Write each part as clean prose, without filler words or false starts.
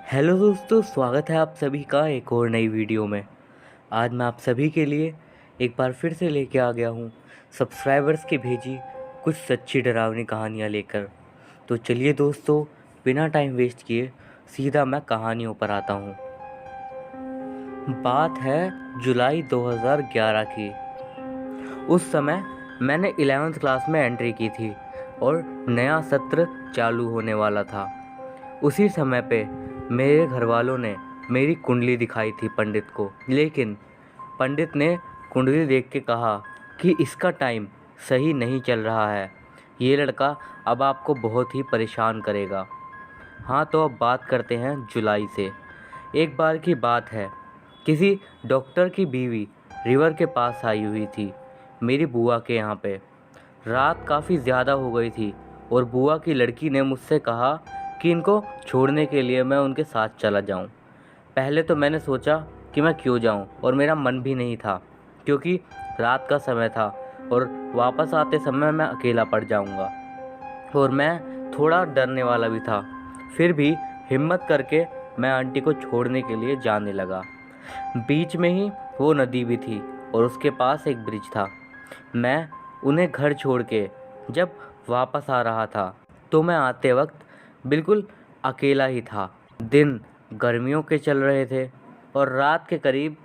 Hello दोस्तों, स्वागत है आप सभी का एक और नई वीडियो में। आज मैं आप सभी के लिए एक बार फिर से लेके आ गया हूँ सब्सक्राइबर्स की भेजी कुछ सच्ची डरावनी कहानियाँ लेकर। तो चलिए दोस्तों, बिना टाइम वेस्ट किए सीधा मैं कहानियों पर आता हूँ। बात है जुलाई 2011 की। उस समय मैंने 11वीं क्लास में एंट्री की थी और नया सत्र चालू होने वाला था। उसी समय पे मेरे घर वालों ने मेरी कुंडली दिखाई थी पंडित को, लेकिन पंडित ने कुंडली देख के कहा कि इसका टाइम सही नहीं चल रहा है, ये लड़का अब आपको बहुत ही परेशान करेगा। हाँ, तो अब बात करते हैं जुलाई से। एक बार की बात है, किसी डॉक्टर की बीवी रिवर के पास आई हुई थी मेरी बुआ के यहाँ पे। रात काफ़ी ज़्यादा हो गई थी और बुआ की लड़की ने मुझसे कहा कि इनको छोड़ने के लिए मैं उनके साथ चला जाऊं। पहले तो मैंने सोचा कि मैं क्यों जाऊं, और मेरा मन भी नहीं था क्योंकि रात का समय था और वापस आते समय मैं अकेला पड़ जाऊंगा और मैं थोड़ा डरने वाला भी था। फिर भी हिम्मत करके मैं आंटी को छोड़ने के लिए जाने लगा। बीच में ही वो नदी भी थी और उसके पास एक ब्रिज था। मैं उन्हें घर छोड़ के जब वापस आ रहा था तो मैं आते वक्त बिल्कुल अकेला ही था। दिन गर्मियों के चल रहे थे और रात के करीब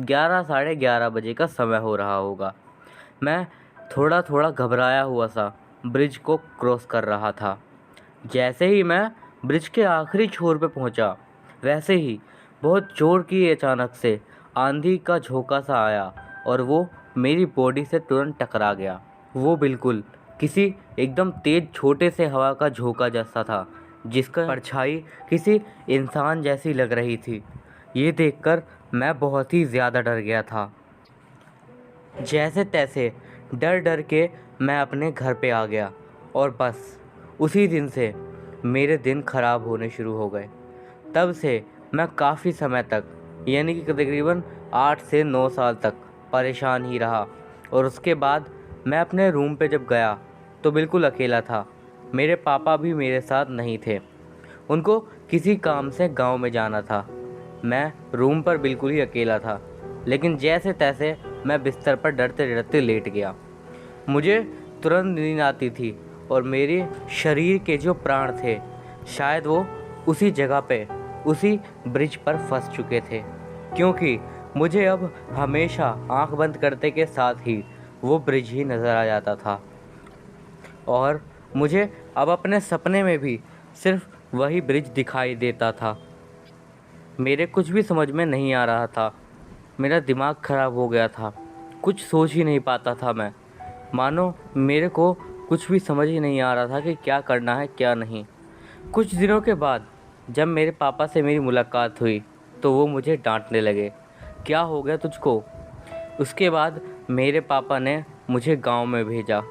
11 साढ़े 11 बजे का समय हो रहा होगा। मैं थोड़ा थोड़ा घबराया हुआ सा ब्रिज को क्रॉस कर रहा था। जैसे ही मैं ब्रिज के आखिरी छोर पे पहुंचा, वैसे ही बहुत जोर की अचानक से आंधी का झोंका सा आया और वो मेरी बॉडी से तुरंत टकरा गया। वो बिल्कुल किसी एकदम तेज छोटे से हवा का झोंका जैसा था, जिसका परछाई किसी इंसान जैसी लग रही थी। ये देखकर मैं बहुत ही ज़्यादा डर गया था। जैसे तैसे डर डर के मैं अपने घर पे आ गया और बस उसी दिन से मेरे दिन ख़राब होने शुरू हो गए। तब से मैं काफ़ी समय तक, यानी कि तकरीबन 8 से 9 साल तक परेशान ही रहा। और उसके बाद मैं अपने रूम पे जब गया तो बिल्कुल अकेला था। मेरे पापा भी मेरे साथ नहीं थे, उनको किसी काम से गांव में जाना था। मैं रूम पर बिल्कुल ही अकेला था, लेकिन जैसे तैसे मैं बिस्तर पर डरते डरते लेट गया। मुझे तुरंत नींद आती थी और मेरे शरीर के जो प्राण थे, शायद वो उसी जगह पे, उसी ब्रिज पर फंस चुके थे, क्योंकि मुझे अब हमेशा आंख बंद करते के साथ ही वो ब्रिज ही नज़र आ जाता था। और मुझे अब अपने सपने में भी सिर्फ वही ब्रिज दिखाई देता था। मेरे कुछ भी समझ में नहीं आ रहा था। मेरा दिमाग ख़राब हो गया था, कुछ सोच ही नहीं पाता था मैं। मानो मेरे को कुछ भी समझ ही नहीं आ रहा था कि क्या करना है क्या नहीं। कुछ दिनों के बाद जब मेरे पापा से मेरी मुलाकात हुई तो वो मुझे डांटने लगे, क्या हो गया तुझको। उसके बाद मेरे पापा ने मुझे गांव में भेजा,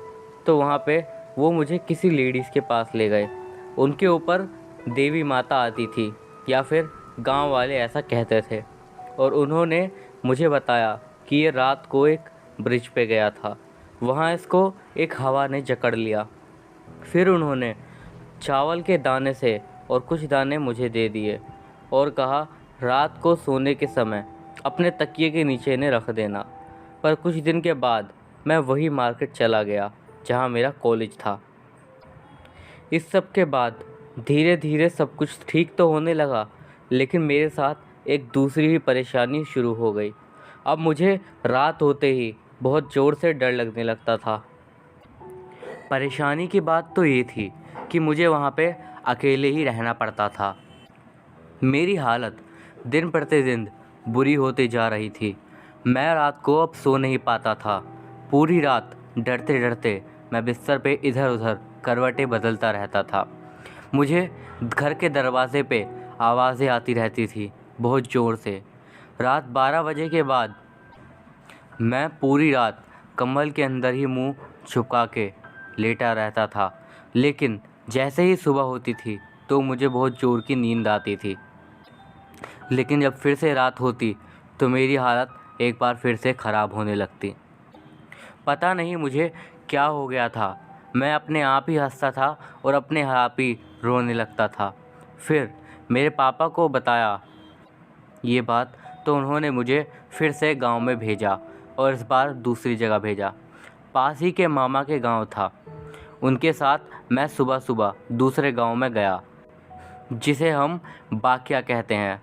तो वहाँ पे वो मुझे किसी लेडीज़ के पास ले गए। उनके ऊपर देवी माता आती थी, या फिर गांव वाले ऐसा कहते थे। और उन्होंने मुझे बताया कि ये रात को एक ब्रिज पे गया था, वहाँ इसको एक हवा ने जकड़ लिया। फिर उन्होंने चावल के दाने से और कुछ दाने मुझे दे दिए और कहा रात को सोने के समय अपने तकिए के नीचे इन्हें रख देना। पर कुछ दिन के बाद मैं वही मार्केट चला गया जहाँ मेरा कॉलेज था। इस सब के बाद धीरे धीरे सब कुछ ठीक तो होने लगा, लेकिन मेरे साथ एक दूसरी ही परेशानी शुरू हो गई। अब मुझे रात होते ही बहुत ज़ोर से डर लगने लगता था। परेशानी की बात तो ये थी कि मुझे वहाँ पे अकेले ही रहना पड़ता था। मेरी हालत दिन प्रतिदिन बुरी होती जा रही थी। मैं रात को अब सो नहीं पाता था। पूरी रात डरते डरते मैं बिस्तर पे इधर उधर करवटें बदलता रहता था। मुझे घर के दरवाजे पे आवाज़ें आती रहती थी बहुत ज़ोर से। रात 12 बजे के बाद मैं पूरी रात कंबल के अंदर ही मुंह छुपा के लेटा रहता था, लेकिन जैसे ही सुबह होती थी तो मुझे बहुत ज़ोर की नींद आती थी। लेकिन जब फिर से रात होती तो मेरी हालत एक बार फिर से ख़राब होने लगती। पता नहीं मुझे क्या हो गया था, मैं अपने आप ही हंसता था और अपने आप ही रोने लगता था। फिर मेरे पापा को बताया ये बात, तो उन्होंने मुझे फिर से गांव में भेजा और इस बार दूसरी जगह भेजा। पास ही के मामा के गांव था। उनके साथ मैं सुबह सुबह दूसरे गांव में गया, जिसे हम बाकिया कहते हैं।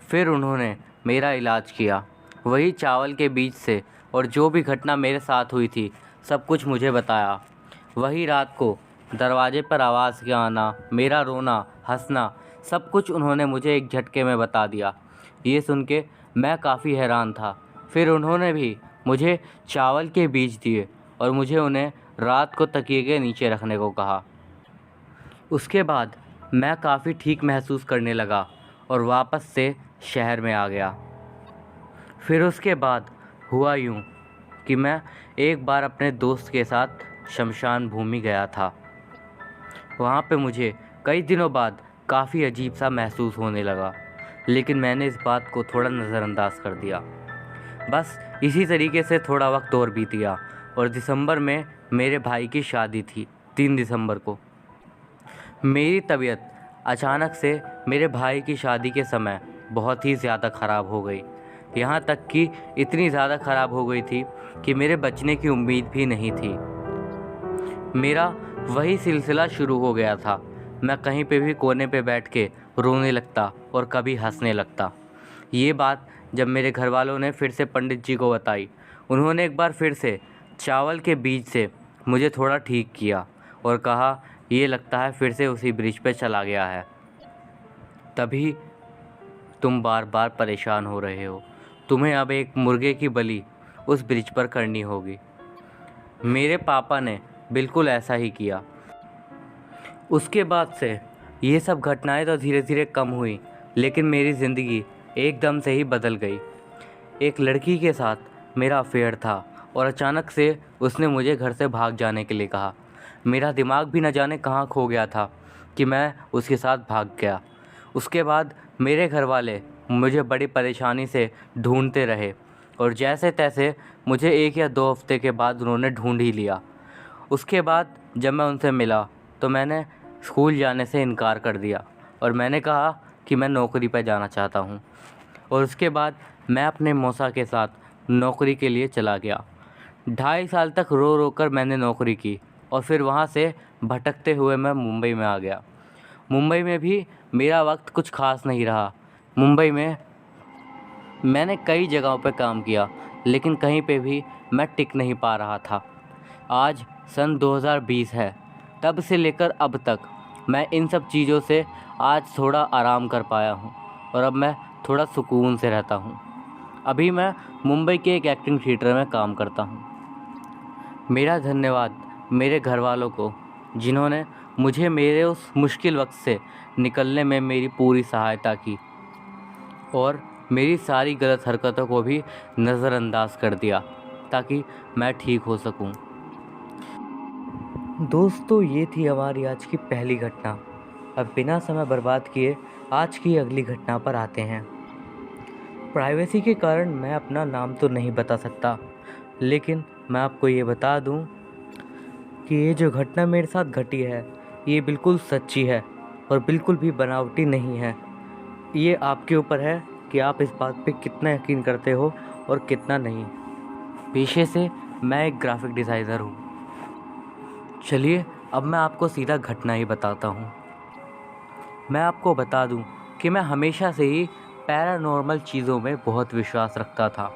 फिर उन्होंने मेरा इलाज किया, वही चावल के बीज से, और जो भी घटना मेरे साथ हुई थी सब कुछ मुझे बताया। वही रात को दरवाजे पर आवाज़ के आना, मेरा रोना, हंसना, सब कुछ उन्होंने मुझे एक झटके में बता दिया। ये सुन के मैं काफ़ी हैरान था। फिर उन्होंने भी मुझे चावल के बीज दिए और मुझे उन्हें रात को तकिए के नीचे रखने को कहा। उसके बाद मैं काफ़ी ठीक महसूस करने लगा और वापस से शहर में आ गया। फिर उसके बाद हुआ यूँ कि मैं एक बार अपने दोस्त के साथ शमशान भूमि गया था। वहाँ पे मुझे कई दिनों बाद काफ़ी अजीब सा महसूस होने लगा, लेकिन मैंने इस बात को थोड़ा नज़रअंदाज कर दिया। बस इसी तरीके से थोड़ा वक्त और बीत गया और दिसंबर में मेरे भाई की शादी थी, 3 दिसंबर को। मेरी तबीयत अचानक से मेरे भाई की शादी के समय बहुत ही ज़्यादा ख़राब हो गई। यहाँ तक कि इतनी ज़्यादा ख़राब हो गई थी कि मेरे बचने की उम्मीद भी नहीं थी। मेरा वही सिलसिला शुरू हो गया था। मैं कहीं पे भी कोने पे बैठ के रोने लगता और कभी हंसने लगता। ये बात जब मेरे घर वालों ने फिर से पंडित जी को बताई, उन्होंने एक बार फिर से चावल के बीज से मुझे थोड़ा ठीक किया और कहा, ये लगता है फिर से उसी ब्रिज पे चला गया है, तभी तुम बार बार परेशान हो रहे हो। तुम्हें अब एक मुर्गे की बलि उस ब्रिज पर करनी होगी। मेरे पापा ने बिल्कुल ऐसा ही किया। उसके बाद से ये सब घटनाएं तो धीरे धीरे कम हुई, लेकिन मेरी ज़िंदगी एकदम से ही बदल गई। एक लड़की के साथ मेरा अफेयर था और अचानक से उसने मुझे घर से भाग जाने के लिए कहा। मेरा दिमाग भी न जाने कहाँ खो गया था कि मैं उसके साथ भाग गया। उसके बाद मेरे घर वाले मुझे बड़ी परेशानी से ढूंढते रहे और जैसे तैसे मुझे 1 या 2 हफ्ते के बाद उन्होंने ढूंढ ही लिया। उसके बाद जब मैं उनसे मिला तो मैंने स्कूल जाने से इनकार कर दिया और मैंने कहा कि मैं नौकरी पर जाना चाहता हूँ। और उसके बाद मैं अपने मौसा के साथ नौकरी के लिए चला गया। 2.5 साल तक रो रो कर मैंने नौकरी की और फिर वहाँ से भटकते हुए मैं मुंबई में आ गया। मुंबई में भी मेरा वक्त कुछ खास नहीं रहा। मुंबई में मैंने कई जगहों पर काम किया, लेकिन कहीं पे भी मैं टिक नहीं पा रहा था। आज सन 2020 है। तब से लेकर अब तक मैं इन सब चीज़ों से आज थोड़ा आराम कर पाया हूँ और अब मैं थोड़ा सुकून से रहता हूँ। अभी मैं मुंबई के एक एक्टिंग थिएटर में काम करता हूँ। मेरा धन्यवाद मेरे घर वालों को, जिन्होंने मुझे मेरे उस मुश्किल वक्त से निकलने में मेरी पूरी सहायता की और मेरी सारी गलत हरकतों को भी नज़रअंदाज कर दिया ताकि मैं ठीक हो सकूं। दोस्तों, ये थी हमारी आज की पहली घटना। अब बिना समय बर्बाद किए आज की अगली घटना पर आते हैं। प्राइवेसी के कारण मैं अपना नाम तो नहीं बता सकता, लेकिन मैं आपको ये बता दूं कि ये जो घटना मेरे साथ घटी है ये बिल्कुल सच्ची है और बिल्कुल भी बनावटी नहीं है। ये आपके ऊपर है कि आप इस बात पे कितना यकीन करते हो और कितना नहीं। पेशे से मैं एक ग्राफिक डिज़ाइनर हूँ। चलिए अब मैं आपको सीधा घटना ही बताता हूँ। मैं आपको बता दूँ कि मैं हमेशा से ही पैरानॉर्मल चीज़ों में बहुत विश्वास रखता था।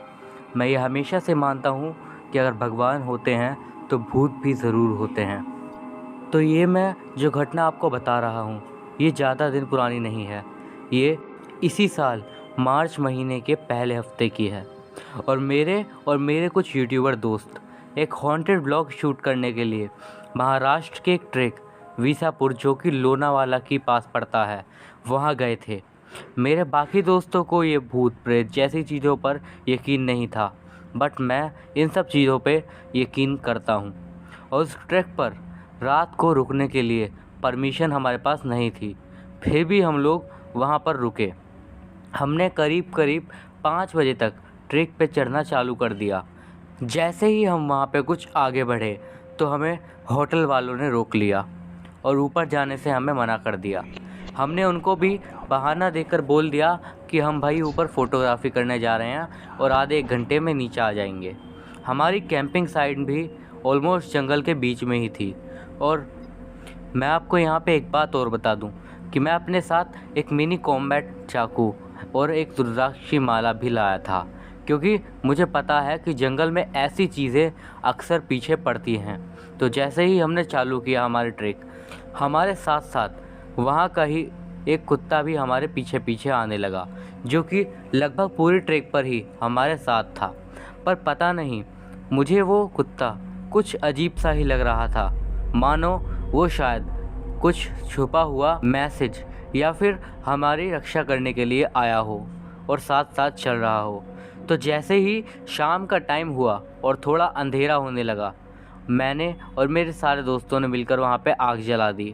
मैं ये हमेशा से मानता हूँ कि अगर भगवान होते हैं तो भूत भी ज़रूर होते हैं। तो ये मैं जो घटना आपको बता रहा हूँ ये ज़्यादा दिन पुरानी नहीं है। ये इसी साल मार्च महीने के पहले हफ्ते की है और मेरे कुछ यूट्यूबर दोस्त एक हॉन्टेड ब्लॉग शूट करने के लिए महाराष्ट्र के एक ट्रेक विसापुर, जो कि लोनावाला के पास पड़ता है, वहाँ गए थे। मेरे बाकी दोस्तों को ये भूत प्रेत जैसी चीज़ों पर यकीन नहीं था, बट मैं इन सब चीज़ों पे यकीन करता हूँ। और उस ट्रैक पर रात को रुकने के लिए परमिशन हमारे पास नहीं थी, फिर भी हम लोग वहाँ पर रुके। हमने करीब 5 बजे तक ट्रैक पे चढ़ना चालू कर दिया। जैसे ही हम वहाँ पे कुछ आगे बढ़े तो हमें होटल वालों ने रोक लिया और ऊपर जाने से हमें मना कर दिया। हमने उनको भी बहाना देकर बोल दिया कि हम भाई ऊपर फ़ोटोग्राफी करने जा रहे हैं और आधे 1 घंटे में नीचे आ जाएंगे। हमारी कैंपिंग साइट भी ऑलमोस्ट जंगल के बीच में ही थी। और मैं आपको यहाँ पे एक बात और बता दूँ कि मैं अपने साथ एक मिनी कॉम्बैट चाकू और एक रुद्राक्ष की माला भी लाया था, क्योंकि मुझे पता है कि जंगल में ऐसी चीज़ें अक्सर पीछे पड़ती हैं। तो जैसे ही हमने चालू किया हमारी ट्रेक, हमारे साथ साथ वहाँ का ही एक कुत्ता भी हमारे पीछे पीछे आने लगा, जो कि लगभग पूरी ट्रेक पर ही हमारे साथ था। पर पता नहीं, मुझे वो कुत्ता कुछ अजीब सा ही लग रहा था, मानो वो शायद कुछ छुपा हुआ मैसेज या फिर हमारी रक्षा करने के लिए आया हो और साथ साथ चल रहा हो। तो जैसे ही शाम का टाइम हुआ और थोड़ा अंधेरा होने लगा, मैंने और मेरे सारे दोस्तों ने मिलकर वहाँ पे आग जला दी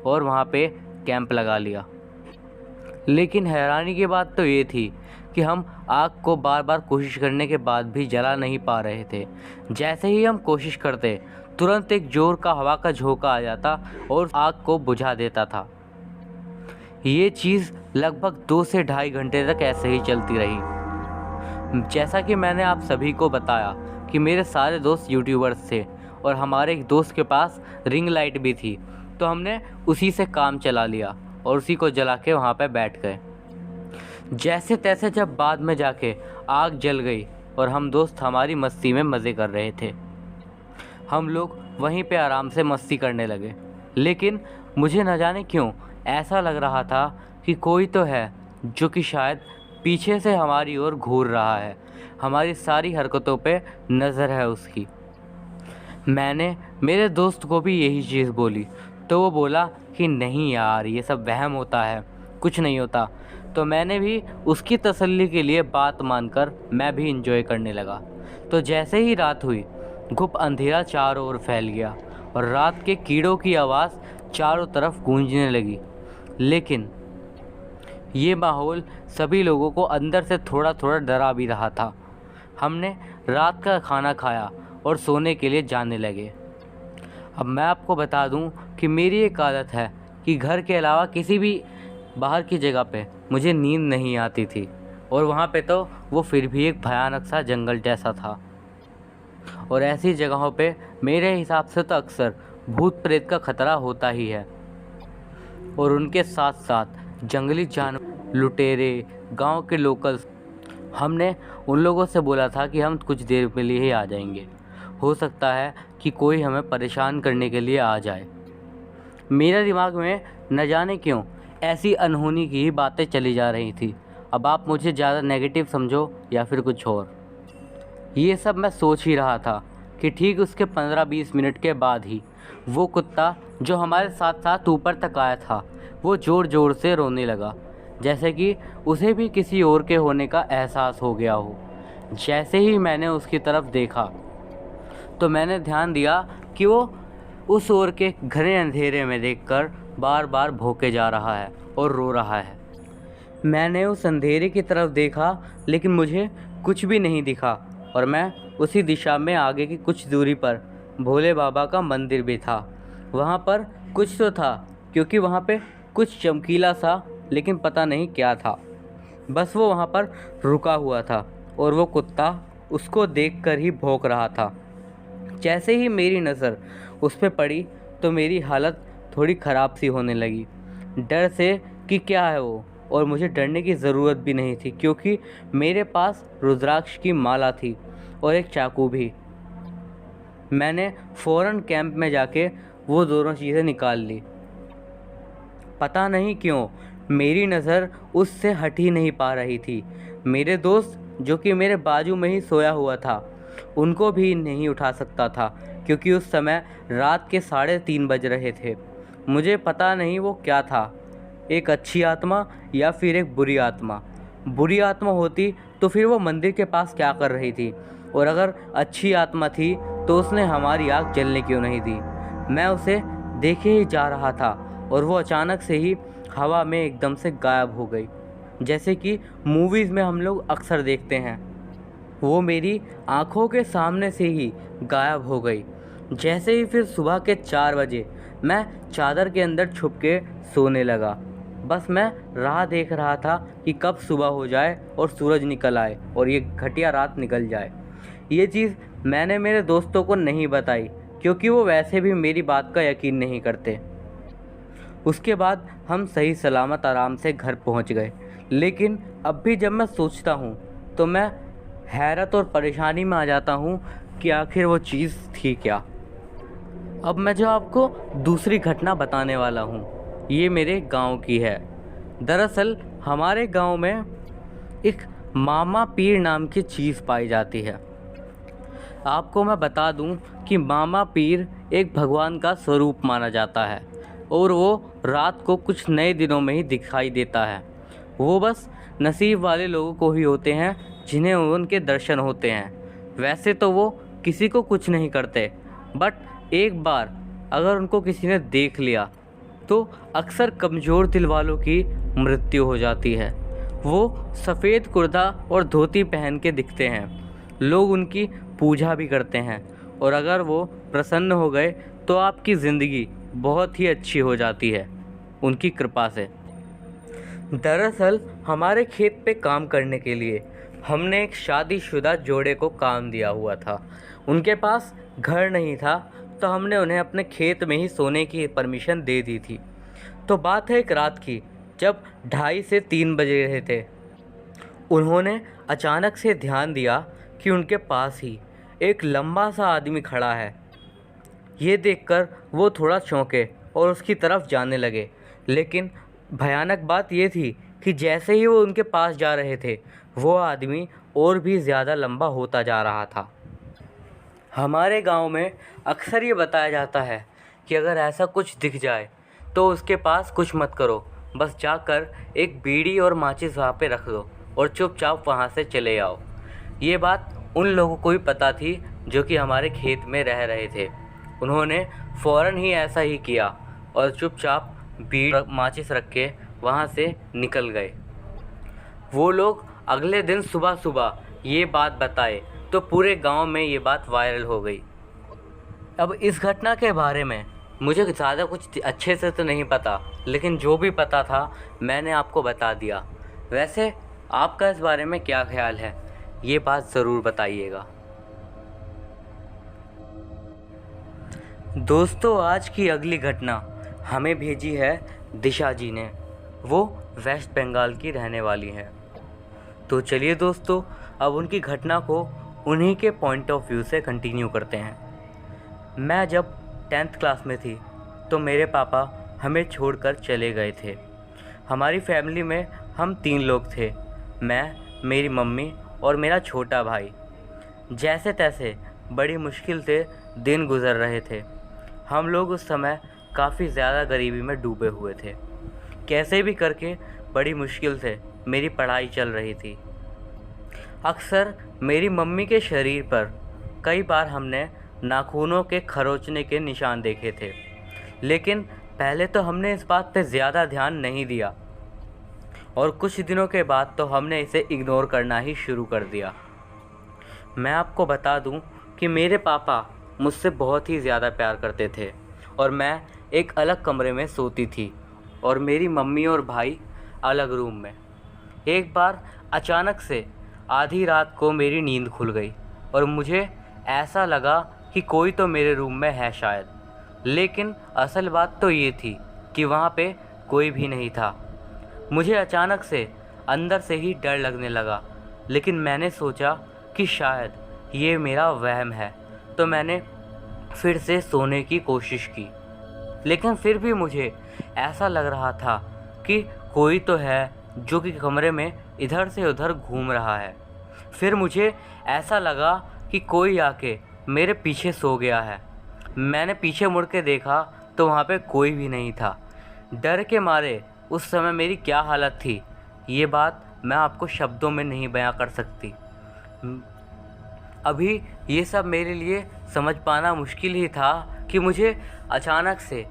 और वहाँ पे कैंप लगा लिया। लेकिन हैरानी की बात तो ये थी कि हम आग को बार बार कोशिश करने के बाद भी जला नहीं पा रहे थे। जैसे ही हम कोशिश करते, तुरंत एक जोर का हवा का झोंका आ जाता और आग को बुझा देता था। ये चीज़ लगभग 2 से ढाई घंटे तक ऐसे ही चलती रही। जैसा कि मैंने आप सभी को बताया कि मेरे सारे दोस्त यूट्यूबर्स थे और हमारे एक दोस्त के पास रिंग लाइट भी थी, तो हमने उसी से काम चला लिया और उसी को जला के वहाँ पे बैठ गए। जैसे तैसे जब बाद में जाके आग जल गई और हम दोस्त हमारी मस्ती में मज़े कर रहे थे, हम लोग वहीं पे आराम से मस्ती करने लगे। लेकिन मुझे न जाने क्यों ऐसा लग रहा था कि कोई तो है जो कि शायद पीछे से हमारी ओर घूर रहा है, हमारी सारी हरकतों पे नज़र है उसकी। मैंने मेरे दोस्त को भी यही चीज़ बोली, तो वो बोला कि नहीं यार, ये सब वहम होता है, कुछ नहीं होता। तो मैंने भी उसकी तसल्ली के लिए बात मानकर मैं भी इंजॉय करने लगा। तो जैसे ही रात हुई, घुप अंधेरा चारों ओर फैल गया और रात के कीड़ों की आवाज़ चारों तरफ गूंजने लगी। लेकिन ये माहौल सभी लोगों को अंदर से थोड़ा थोड़ा डरा भी रहा था। हमने रात का खाना खाया और सोने के लिए जाने लगे। अब मैं आपको बता दूं कि मेरी एक आदत है कि घर के अलावा किसी भी बाहर की जगह पे मुझे नींद नहीं आती थी, और वहाँ पे तो वो फिर भी एक भयानक सा जंगल जैसा था। और ऐसी जगहों पे मेरे हिसाब से तो अक्सर भूत प्रेत का खतरा होता ही है। और उनके साथ साथ जंगली जानवर, लुटेरे, गांव के लोकल्स। हमने उन लोगों से बोला था कि हम कुछ देर के लिए ही आ जाएंगे, हो सकता है कि कोई हमें परेशान करने के लिए आ जाए। मेरे दिमाग में न जाने क्यों ऐसी अनहोनी की ही बातें चली जा रही थी। अब आप मुझे ज़्यादा नेगेटिव समझो या फिर कुछ और। ये सब मैं सोच ही रहा था कि ठीक उसके 15-20 मिनट के बाद ही वो कुत्ता जो हमारे साथ साथ ऊपर तक आया था, वो ज़ोर ज़ोर से रोने लगा, जैसे कि उसे भी किसी और के होने का एहसास हो गया हो। जैसे ही मैंने उसकी तरफ देखा तो मैंने ध्यान दिया कि वो उस ओर के घने अंधेरे में देखकर बार बार भौंके जा रहा है और रो रहा है। मैंने उस अंधेरे की तरफ देखा, लेकिन मुझे कुछ भी नहीं दिखा। और मैं उसी दिशा में आगे की कुछ दूरी पर भोले बाबा का मंदिर भी था। वहाँ पर कुछ तो था, क्योंकि वहाँ पे कुछ चमकीला सा, लेकिन पता नहीं क्या था। बस वो वहाँ पर रुका हुआ था और वो कुत्ता उसको देखकर ही भौंक रहा था। जैसे ही मेरी नज़र उस पर पड़ी तो मेरी हालत थोड़ी ख़राब सी होने लगी, डर से कि क्या है वो। और मुझे डरने की ज़रूरत भी नहीं थी, क्योंकि मेरे पास रुद्राक्ष की माला थी और एक चाकू भी। मैंने फ़ौरन कैंप में जाके वो दोनों चीज़ें निकाल ली। पता नहीं क्यों मेरी नज़र उससे हट ही नहीं पा रही थी। मेरे दोस्त जो कि मेरे बाजू में ही सोया हुआ था, उनको भी नहीं उठा सकता था, क्योंकि उस समय रात के 3:30 बज रहे थे। मुझे पता नहीं वो क्या था, एक अच्छी आत्मा या फिर एक बुरी आत्मा। बुरी आत्मा होती तो फिर वो मंदिर के पास क्या कर रही थी, और अगर अच्छी आत्मा थी तो उसने हमारी आग जलने क्यों नहीं दी। मैं उसे देखे ही जा रहा था और वो अचानक से ही हवा में एकदम से गायब हो गई, जैसे कि मूवीज़ में हम लोग अक्सर देखते हैं। वो मेरी आँखों के सामने से ही गायब हो गई। जैसे ही फिर सुबह के 4 बजे मैं चादर के अंदर छुप के सोने लगा। बस मैं राह देख रहा था कि कब सुबह हो जाए और सूरज निकल आए और ये घटिया रात निकल जाए। ये चीज़ मैंने मेरे दोस्तों को नहीं बताई, क्योंकि वो वैसे भी मेरी बात का यकीन नहीं करते। उसके बाद हम सही सलामत आराम से घर पहुंच गए। लेकिन अब भी जब मैं सोचता हूँ तो मैं हैरत और परेशानी में आ जाता हूँ कि आखिर वो चीज़ थी क्या। अब मैं जो आपको दूसरी घटना बताने वाला हूँ ये मेरे गांव की है। दरअसल हमारे गांव में एक मामा पीर नाम की चीज़ पाई जाती है। आपको मैं बता दूं कि मामा पीर एक भगवान का स्वरूप माना जाता है और वो रात को कुछ नए दिनों में ही दिखाई देता है। वो बस नसीब वाले लोगों को ही होते हैं जिन्हें उनके दर्शन होते हैं। वैसे तो वो किसी को कुछ नहीं करते, बट एक बार अगर उनको किसी ने देख लिया तो अक्सर कमज़ोर दिल वालों की मृत्यु हो जाती है। वो सफ़ेद कुर्ता और धोती पहन के दिखते हैं। लोग उनकी पूजा भी करते हैं और अगर वो प्रसन्न हो गए तो आपकी ज़िंदगी बहुत ही अच्छी हो जाती है उनकी कृपा से। दरअसल हमारे खेत पे काम करने के लिए हमने एक शादीशुदा जोड़े को काम दिया हुआ था। उनके पास घर नहीं था तो हमने उन्हें अपने खेत में ही सोने की परमिशन दे दी थी। तो बात है एक रात की, जब 2:30 से 3 बजे रहे थे। उन्होंने अचानक से ध्यान दिया कि उनके पास ही एक लंबा सा आदमी खड़ा है। ये देखकर वो थोड़ा चौंके और उसकी तरफ जाने लगे। लेकिन भयानक बात ये थी कि जैसे ही वो उनके पास जा रहे थे वो आदमी और भी ज़्यादा लंबा होता जा रहा था। हमारे गांव में अक्सर ये बताया जाता है कि अगर ऐसा कुछ दिख जाए तो उसके पास कुछ मत करो, बस जाकर एक बीड़ी और माचिस वहाँ पे रख दो और चुपचाप वहाँ से चले आओ। ये बात उन लोगों को भी पता थी जो कि हमारे खेत में रह रहे थे। उन्होंने फ़ौरन ही ऐसा ही किया और चुपचाप बीड़ी माचिस रख के वहाँ से निकल गए। वो लोग अगले दिन सुबह सुबह ये बात बताए तो पूरे गांव में ये बात वायरल हो गई। अब इस घटना के बारे में मुझे ज़्यादा कुछ अच्छे से तो नहीं पता, लेकिन जो भी पता था मैंने आपको बता दिया। वैसे आपका इस बारे में क्या ख्याल है, ये बात ज़रूर बताइएगा। दोस्तों, आज की अगली घटना हमें भेजी है दिशा जी ने। वो वेस्ट बंगाल की रहने वाली हैं। तो चलिए दोस्तों, अब उनकी घटना को उन्हीं के पॉइंट ऑफ व्यू से कंटिन्यू करते हैं। मैं जब 10th क्लास में थी तो मेरे पापा हमें छोड़कर चले गए थे। हमारी फैमिली में हम 3 लोग थे, मैं, मेरी मम्मी और मेरा छोटा भाई। जैसे तैसे बड़ी मुश्किल से दिन गुजर रहे थे। हम लोग उस समय काफ़ी ज़्यादा गरीबी में डूबे हुए थे। कैसे भी करके बड़ी मुश्किल से मेरी पढ़ाई चल रही थी। अक्सर मेरी मम्मी के शरीर पर कई बार हमने नाखूनों के खरोंचने के निशान देखे थे, लेकिन पहले तो हमने इस बात पे ज़्यादा ध्यान नहीं दिया और कुछ दिनों के बाद तो हमने इसे इग्नोर करना ही शुरू कर दिया। मैं आपको बता दूं कि मेरे पापा मुझसे बहुत ही ज़्यादा प्यार करते थे और मैं एक अलग कमरे में सोती थी और मेरी मम्मी और भाई अलग रूम में। एक बार अचानक से आधी रात को मेरी नींद खुल गई और मुझे ऐसा लगा कि कोई तो मेरे रूम में है शायद, लेकिन असल बात तो ये थी कि वहाँ पे कोई भी नहीं था। मुझे अचानक से अंदर से ही डर लगने लगा, लेकिन मैंने सोचा कि शायद ये मेरा वहम है, तो मैंने फिर से सोने की कोशिश की। लेकिन फिर भी मुझे ऐसा लग रहा था कि कोई तो है जो कि कमरे में इधर से उधर घूम रहा है। फिर मुझे ऐसा लगा कि कोई आके मेरे पीछे सो गया है। मैंने पीछे मुड़ के देखा तो वहाँ पे कोई भी नहीं था। डर के मारे उस समय मेरी क्या हालत थी, ये बात मैं आपको शब्दों में नहीं बयां कर सकती। अभी ये सब मेरे लिए समझ पाना मुश्किल ही था कि मुझे अचानक से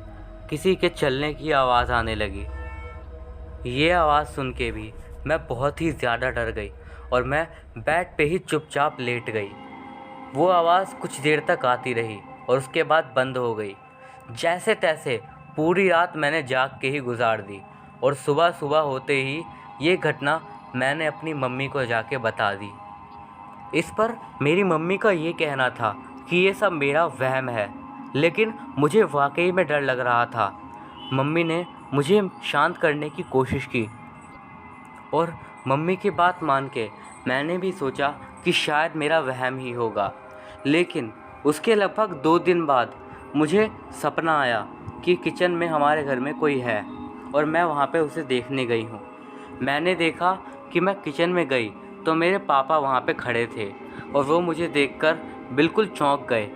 किसी के चलने की आवाज़ आने लगी। ये आवाज़ सुन के भी मैं बहुत ही ज़्यादा डर गई और मैं बेड पे ही चुपचाप लेट गई। वो आवाज़ कुछ देर तक आती रही और उसके बाद बंद हो गई। जैसे तैसे पूरी रात मैंने जाग के ही गुजार दी और सुबह सुबह होते ही ये घटना मैंने अपनी मम्मी को जाके बता दी। इस पर मेरी मम्मी का ये कहना था कि ये सब मेरा वहम है, लेकिन मुझे वाकई में डर लग रहा था। मम्मी ने मुझे शांत करने की कोशिश की और मम्मी की बात मान के मैंने भी सोचा कि शायद मेरा वहम ही होगा। लेकिन उसके लगभग 2 दिन बाद मुझे सपना आया कि किचन में हमारे घर में कोई है और मैं वहाँ पे उसे देखने गई हूँ। मैंने देखा कि मैं किचन में गई तो मेरे पापा वहाँ पे खड़े थे और वो मुझे देखकर बिल्कुल चौंक गए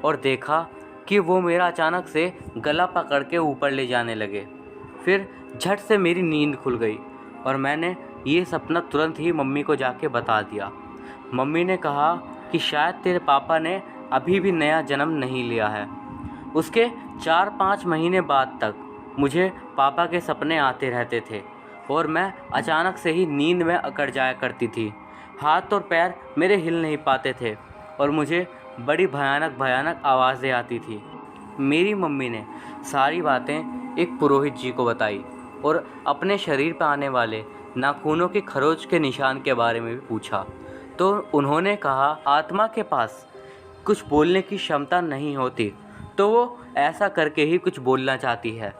और देखा कि वो मेरा अचानक से गला पकड़ के ऊपर ले जाने लगे। फिर झट से मेरी नींद खुल गई और मैंने ये सपना तुरंत ही मम्मी को जाके बता दिया। मम्मी ने कहा कि शायद तेरे पापा ने अभी भी नया जन्म नहीं लिया है। उसके 4-5 महीने बाद तक मुझे पापा के सपने आते रहते थे और मैं अचानक से ही नींद में अकड़ जाया करती थी। हाथ और पैर मेरे हिल नहीं पाते थे और मुझे बड़ी भयानक भयानक आवाज़ें आती थी। मेरी मम्मी ने सारी बातें एक पुरोहित जी को बताई और अपने शरीर पर आने वाले नाखूनों के खरोच के निशान के बारे में भी पूछा। तो उन्होंने कहा आत्मा के पास कुछ बोलने की क्षमता नहीं होती, तो वो ऐसा करके ही कुछ बोलना चाहती है।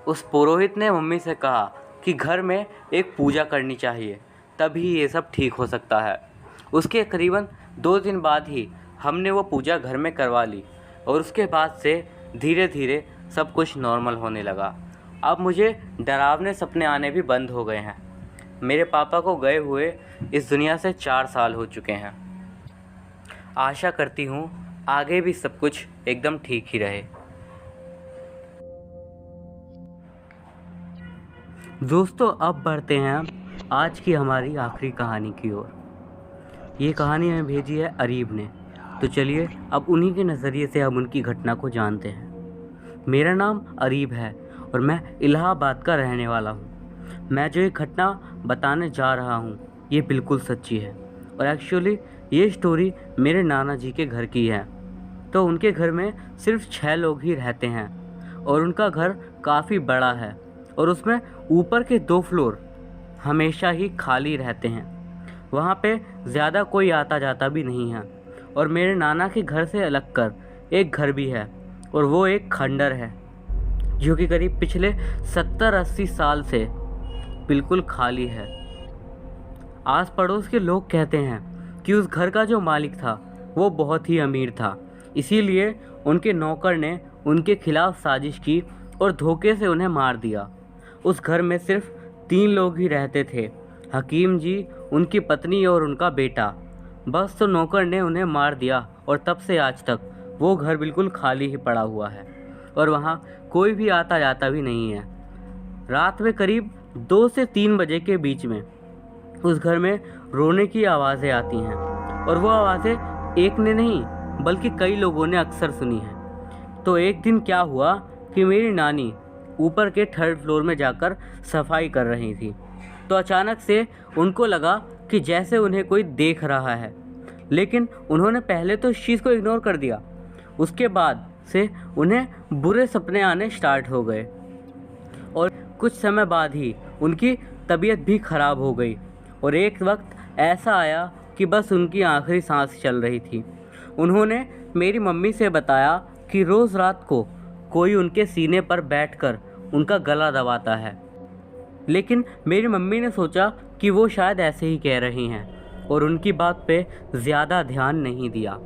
उस पुरोहित ने मम्मी से कहा कि घर में एक पूजा करनी चाहिए, तभी ये सब ठीक हो सकता है। उसके करीबन 2 दिन बाद ही हमने वो पूजा घर में करवा ली और उसके बाद से धीरे धीरे सब कुछ नॉर्मल होने लगा। अब मुझे डरावने सपने आने भी बंद हो गए हैं। मेरे पापा को गए हुए इस दुनिया से 4 साल हो चुके हैं। आशा करती हूँ आगे भी सब कुछ एकदम ठीक ही रहे। दोस्तों, अब बढ़ते हैं आज की हमारी आखिरी कहानी की ओर। ये कहानी हमें भेजी है अरीब ने, तो चलिए अब उन्हीं के नज़रिए से हम उनकी घटना को जानते हैं। मेरा नाम अरीब है और मैं इलाहाबाद का रहने वाला हूँ। मैं जो ये घटना बताने जा रहा हूँ ये बिल्कुल सच्ची है और एक्चुअली ये स्टोरी मेरे नाना जी के घर की है। तो उनके घर में सिर्फ 6 लोग ही रहते हैं और उनका घर काफ़ी बड़ा है और उसमें ऊपर के 2 फ्लोर हमेशा ही खाली रहते हैं। वहाँ पे ज़्यादा कोई आता जाता भी नहीं है। और मेरे नाना के घर से अलग कर एक घर भी है और वो एक खंडर है जो कि करीब पिछले 70-80 साल से बिल्कुल खाली है। आस पड़ोस के लोग कहते हैं कि उस घर का जो मालिक था वो बहुत ही अमीर था, इसीलिए उनके नौकर ने उनके खिलाफ साजिश की और धोखे से उन्हें मार दिया। उस घर में सिर्फ 3 लोग ही रहते थे, हकीम जी, उनकी पत्नी और उनका बेटा। बस तो नौकर ने उन्हें मार दिया और तब से आज तक वो घर बिल्कुल खाली ही पड़ा हुआ है और वहाँ कोई भी आता जाता भी नहीं है। रात में करीब 2 से 3 बजे के बीच में उस घर में रोने की आवाज़ें आती हैं और वो आवाज़ें एक ने नहीं बल्कि कई लोगों ने अक्सर सुनी हैं। तो एक दिन क्या हुआ कि मेरी नानी ऊपर के 3rd फ्लोर में जाकर सफाई कर रही थी, तो अचानक से उनको लगा कि जैसे उन्हें कोई देख रहा है, लेकिन उन्होंने पहले तो इस चीज़ को इग्नोर कर दिया। उसके बाद से उन्हें बुरे सपने आने स्टार्ट हो गए और कुछ समय बाद ही उनकी तबीयत भी ख़राब हो गई और एक वक्त ऐसा आया कि बस उनकी आखिरी सांस चल रही थी। उन्होंने मेरी मम्मी से बताया कि रोज़ रात को कोई उनके सीने पर बैठकर उनका गला दबाता है, लेकिन मेरी मम्मी ने सोचा कि वो शायद ऐसे ही कह रही हैं और उनकी बात पे ज़्यादा ध्यान नहीं दिया।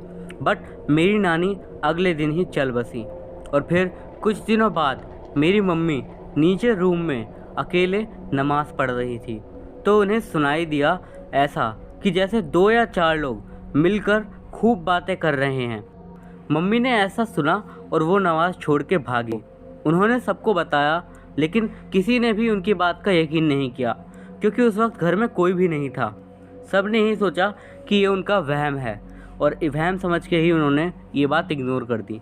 बट मेरी नानी अगले दिन ही चल बसी और फिर कुछ दिनों बाद मेरी मम्मी नीचे रूम में अकेले नमाज़ पढ़ रही थी, तो उन्हें सुनाई दिया ऐसा कि जैसे 2 या 4 लोग मिलकर खूब बातें कर रहे हैं। मम्मी ने ऐसा सुना और वो नमाज़ छोड़ के भागी। उन्होंने सबको बताया, लेकिन किसी ने भी उनकी बात का यकीन नहीं किया क्योंकि उस वक्त घर में कोई भी नहीं था। सब ने ही सोचा कि ये उनका वहम है और वहम समझ के ही उन्होंने ये बात इग्नोर कर दी।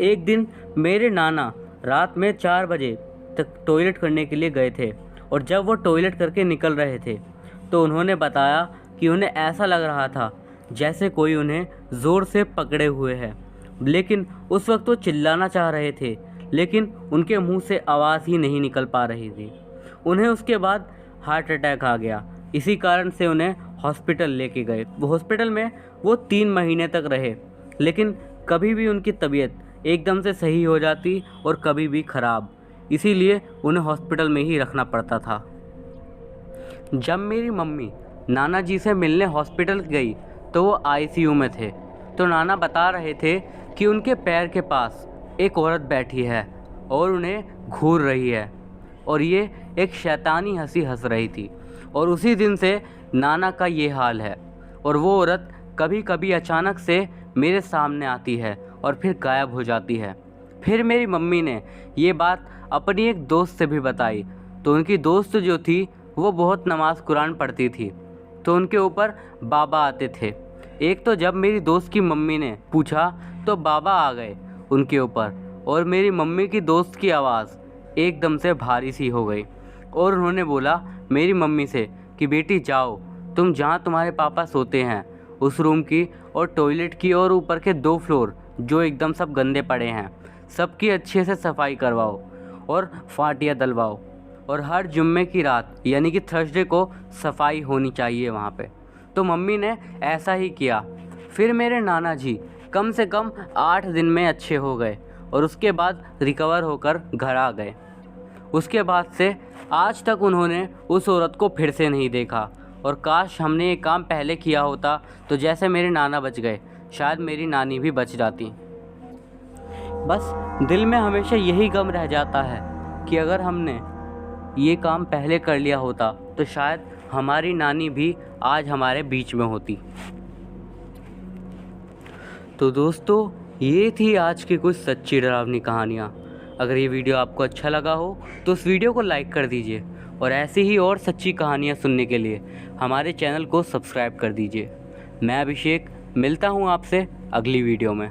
एक दिन मेरे नाना रात में 4 बजे तक टॉयलेट करने के लिए गए थे और जब वो टॉयलेट करके निकल रहे थे तो उन्होंने बताया कि उन्हें ऐसा लग रहा था जैसे कोई उन्हें ज़ोर से पकड़े हुए है, लेकिन उस वक्त वो चिल्लाना चाह रहे थे लेकिन उनके मुंह से आवाज़ ही नहीं निकल पा रही थी। उन्हें उसके बाद हार्ट अटैक आ गया। इसी कारण से उन्हें हॉस्पिटल लेके गए। वो हॉस्पिटल में वो 3 महीने तक रहे, लेकिन कभी भी उनकी तबीयत एकदम से सही हो जाती और कभी भी ख़राब, इसीलिए उन्हें हॉस्पिटल में ही रखना पड़ता था। जब मेरी मम्मी नाना जी से मिलने हॉस्पिटल गई तो वो आईसीयू में थे। तो नाना बता रहे थे कि उनके पैर के पास एक औरत बैठी है और उन्हें घूर रही है, और ये एक शैतानी हंसी हंस रही थी। और उसी दिन से नाना का ये हाल है। और वो औरत कभी कभी अचानक से मेरे सामने आती है और फिर गायब हो जाती है। फिर मेरी मम्मी ने ये बात अपनी एक दोस्त से भी बताई। तो उनकी दोस्त जो थी वो बहुत नमाज कुरान पढ़ती थी, तो उनके ऊपर बाबा आते थे। एक तो जब मेरी दोस्त की मम्मी ने पूछा तो बाबा आ गए उनके ऊपर, और मेरी मम्मी की दोस्त की आवाज़ एकदम से भारी सी हो गई। और उन्होंने बोला मेरी मम्मी से कि बेटी जाओ, तुम जहाँ तुम्हारे पापा सोते हैं उस रूम की और टॉयलेट की और ऊपर के 2 फ्लोर जो एकदम सब गंदे पड़े हैं, सबकी अच्छे से सफाई करवाओ और फाटिया डलवाओ। और हर जुम्मे की रात यानी कि थर्सडे को सफाई होनी चाहिए वहाँ पे। तो मम्मी ने ऐसा ही किया। फिर मेरे नाना जी कम से कम 8 दिन में अच्छे हो गए और उसके बाद रिकवर होकर घर आ गए। उसके बाद से आज तक उन्होंने उस औरत को फिर से नहीं देखा। और काश हमने ये काम पहले किया होता तो जैसे मेरे नाना बच गए, शायद मेरी नानी भी बच जाती। बस दिल में हमेशा यही गम रह जाता है कि अगर हमने ये काम पहले कर लिया होता तो शायद हमारी नानी भी आज हमारे बीच में होती। तो दोस्तों, ये थी आज की कुछ सच्ची डरावनी कहानियाँ। अगर ये वीडियो आपको अच्छा लगा हो तो उस वीडियो को लाइक कर दीजिए, और ऐसी ही और सच्ची कहानियाँ सुनने के लिए हमारे चैनल को सब्सक्राइब कर दीजिए। मैं अभिषेक मिलता हूँ आपसे अगली वीडियो में।